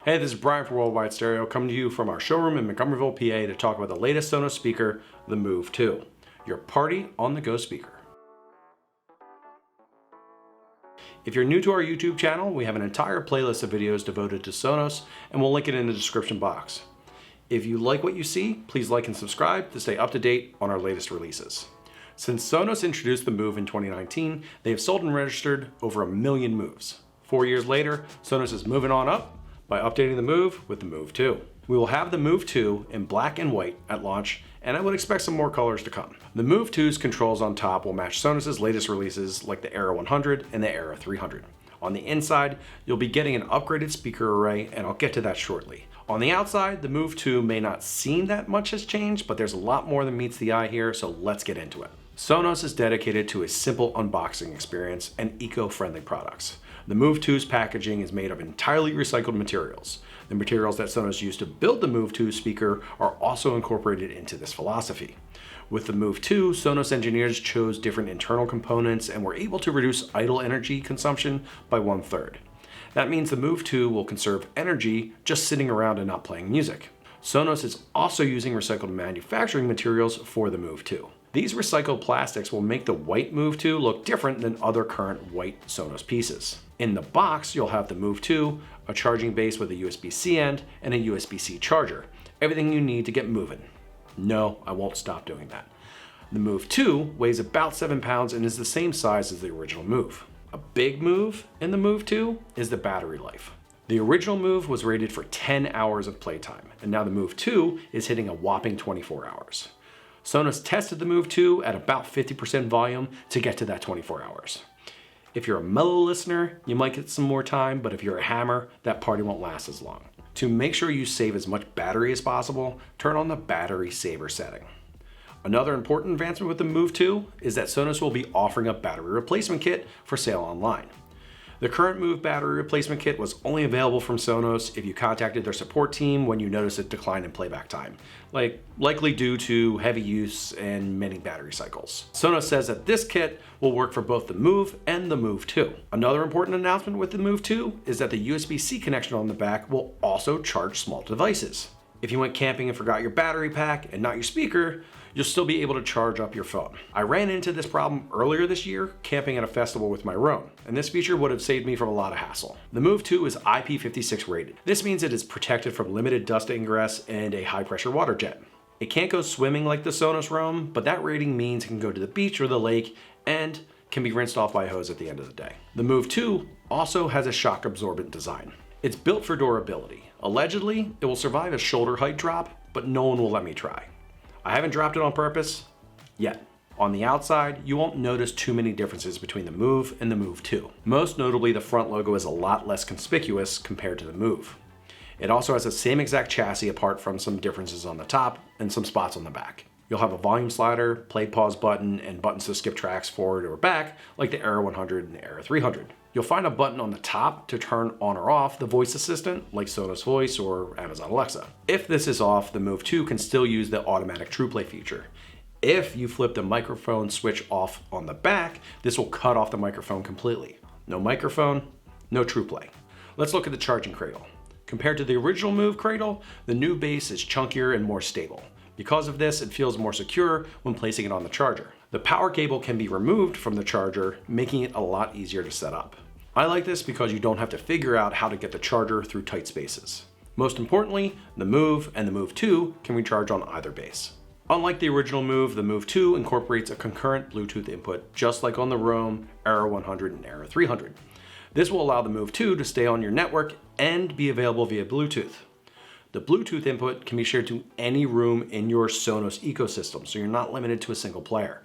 Hey, this is Brian from Worldwide Stereo, coming to you from our showroom in Montgomeryville, PA to talk about the latest Sonos speaker, the Move 2, your party on the go speaker. If you're new to our YouTube channel, we have an entire playlist of videos devoted to Sonos, and we'll link it in the description box. If you like what you see, please like and subscribe to stay up to date on our latest releases. Since Sonos introduced the Move in 2019, they have sold and registered over 1 million Moves. 4 years later, Sonos is moving on up by updating the Move with the Move 2. We will have the Move 2 in black and white at launch, and I would expect some more colors to come. The Move 2's controls on top will match Sonos' latest releases like the Era 100 and the Era 300. On the inside, you'll be getting an upgraded speaker array, and I'll get to that shortly. On the outside, the Move 2 may not seem that much has changed, but there's a lot more than meets the eye here, so let's get into it. Sonos is dedicated to a simple unboxing experience and eco-friendly products. The Move 2's packaging is made of entirely recycled materials. The materials that Sonos used to build the Move 2 speaker are also incorporated into this philosophy. With the Move 2, Sonos engineers chose different internal components and were able to reduce idle energy consumption by 1/3. That means the Move 2 will conserve energy just sitting around and not playing music. Sonos is also using recycled manufacturing materials for the Move 2. These recycled plastics will make the white Move 2 look different than other current white Sonos pieces. In the box, you'll have the Move 2, a charging base with a USB-C end, and a USB-C charger. Everything you need to get moving. No, I won't stop doing that. The Move 2 weighs about 7 pounds and is the same size as the original Move. A big move in the Move 2 is the battery life. The original Move was rated for 10 hours of playtime, and now the Move 2 is hitting a whopping 24 hours. Sonos tested the Move 2 at about 50% volume to get to that 24 hours. If you're a mellow listener, you might get some more time, but if you're a hammer, that party won't last as long. To make sure you save as much battery as possible, turn on the battery saver setting. Another important advancement with the Move 2 is that Sonos will be offering a battery replacement kit for sale online. The current Move battery replacement kit was only available from Sonos if you contacted their support team when you noticed a decline in playback time, likely due to heavy use and many battery cycles. Sonos says that this kit will work for both the Move and the Move 2. Another important announcement with the Move 2 is that the USB-C connection on the back will also charge small devices. If you went camping and forgot your battery pack and not your speaker, you'll still be able to charge up your phone. I ran into this problem earlier this year camping at a festival with my Roam, and this feature would have saved me from a lot of hassle. The Move 2 is IP56 rated. This means it is protected from limited dust ingress and a high pressure water jet. It can't go swimming like the Sonos Roam, but that rating means it can go to the beach or the lake and can be rinsed off by a hose at the end of the day. The Move 2 also has a shock absorbent design. It's built for durability. Allegedly, it will survive a shoulder height drop, but no one will let me try. I haven't dropped it on purpose yet. On the outside, you won't notice too many differences between the Move and the Move 2. Most notably, the front logo is a lot less conspicuous compared to the Move. It also has the same exact chassis apart from some differences on the top and some spots on the back. You'll have a volume slider, play pause button, and buttons to skip tracks forward or back like the Era 100 and the Era 300. You'll find a button on the top to turn on or off the voice assistant like Sonos Voice or Amazon Alexa. If this is off, the Move 2 can still use the automatic TruePlay feature. If you flip the microphone switch off on the back, this will cut off the microphone completely. No microphone, no TruePlay. Let's look at the charging cradle. Compared to the original Move cradle, the new base is chunkier and more stable. Because of this, it feels more secure when placing it on the charger. The power cable can be removed from the charger, making it a lot easier to set up. I like this because you don't have to figure out how to get the charger through tight spaces. Most importantly, the Move and the Move 2 can recharge on either base. Unlike the original Move, the Move 2 incorporates a concurrent Bluetooth input, just like on the Roam, Era 100, and Era 300. This will allow the Move 2 to stay on your network and be available via Bluetooth. The Bluetooth input can be shared to any room in your Sonos ecosystem, so you're not limited to a single player.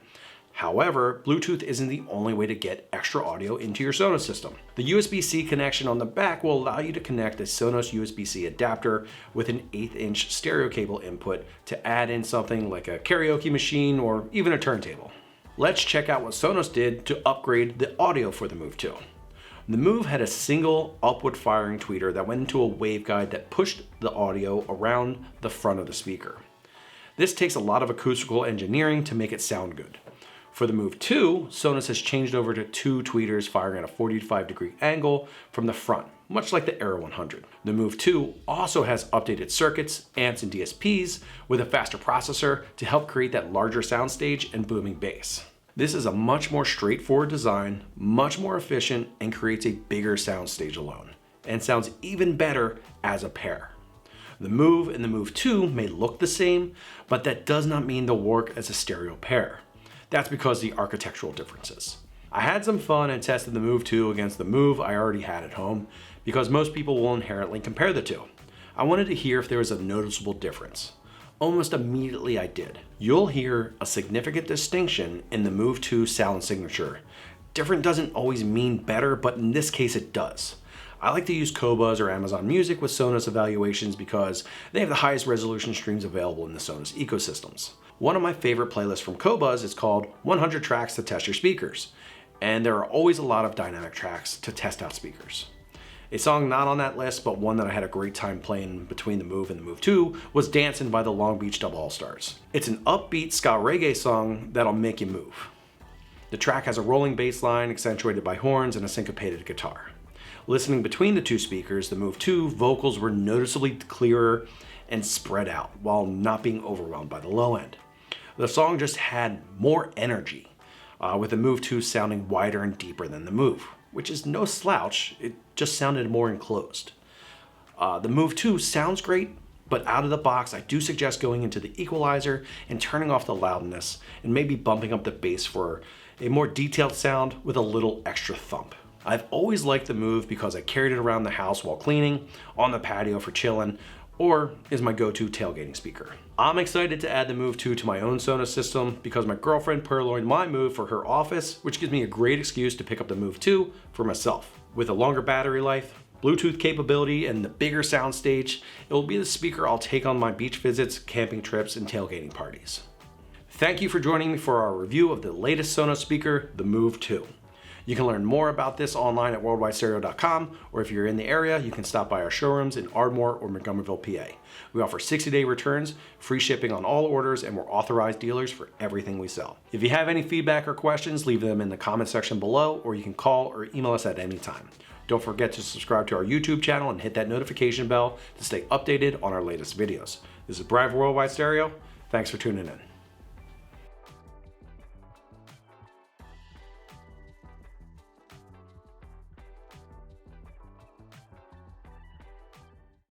However, Bluetooth isn't the only way to get extra audio into your Sonos system. The USB-C connection on the back will allow you to connect a Sonos USB-C adapter with an 1/8" stereo cable input to add in something like a karaoke machine or even a turntable. Let's check out what Sonos did to upgrade the audio for the Move 2. The Move had a single upward firing tweeter that went into a waveguide that pushed the audio around the front of the speaker. This takes a lot of acoustical engineering to make it sound good. For the Move 2, Sonos has changed over to 2 tweeters firing at a 45-degree angle from the front, much like the Era 100. The Move 2 also has updated circuits, amps, and DSPs with a faster processor to help create that larger soundstage and booming bass. This is a much more straightforward design, much more efficient, and creates a bigger soundstage alone, and sounds even better as a pair. The Move and the Move 2 may look the same, but that does not mean they'll work as a stereo pair. That's because of the architectural differences. I had some fun and tested the Move 2 against the Move I already had at home because most people will inherently compare the two. I wanted to hear if there was a noticeable difference. Almost immediately I did. You'll hear a significant distinction in the Move 2 sound signature. Different doesn't always mean better, but in this case it does. I like to use Qobuz or Amazon Music with Sonos evaluations because they have the highest resolution streams available in the Sonos ecosystems. One of my favorite playlists from Qobuz is called 100 Tracks to Test Your Speakers, and there are always a lot of dynamic tracks to test out speakers. A song not on that list, but one that I had a great time playing between the Move and the Move 2 was Dancin' by the Long Beach Double All-Stars. It's an upbeat ska reggae song that'll make you move. The track has a rolling bass line accentuated by horns and a syncopated guitar. Listening between the two speakers, the Move 2 vocals were noticeably clearer and spread out while not being overwhelmed by the low end. The song just had more energy, with the Move 2 sounding wider and deeper than the Move, which is no slouch, it just sounded more enclosed. The Move 2 sounds great, but out of the box, I do suggest going into the equalizer and turning off the loudness and maybe bumping up the bass for a more detailed sound with a little extra thump. I've always liked the Move because I carried it around the house while cleaning, on the patio for chilling, or is my go-to tailgating speaker. I'm excited to add the Move 2 to my own Sonos system because my girlfriend purloined my Move for her office, which gives me a great excuse to pick up the Move 2 for myself. With a longer battery life, Bluetooth capability, and the bigger soundstage, it will be the speaker I'll take on my beach visits, camping trips, and tailgating parties. Thank you for joining me for our review of the latest Sonos speaker, the Move 2. You can learn more about this online at worldwidestereo.com, or if you're in the area, you can stop by our showrooms in Ardmore or Montgomeryville, PA. We offer 60-day returns, free shipping on all orders, and we're authorized dealers for everything we sell. If you have any feedback or questions, leave them in the comment section below, or you can call or email us at any time. Don't forget to subscribe to our YouTube channel and hit that notification bell to stay updated on our latest videos. This is Brian for Worldwide Stereo. Thanks for tuning in.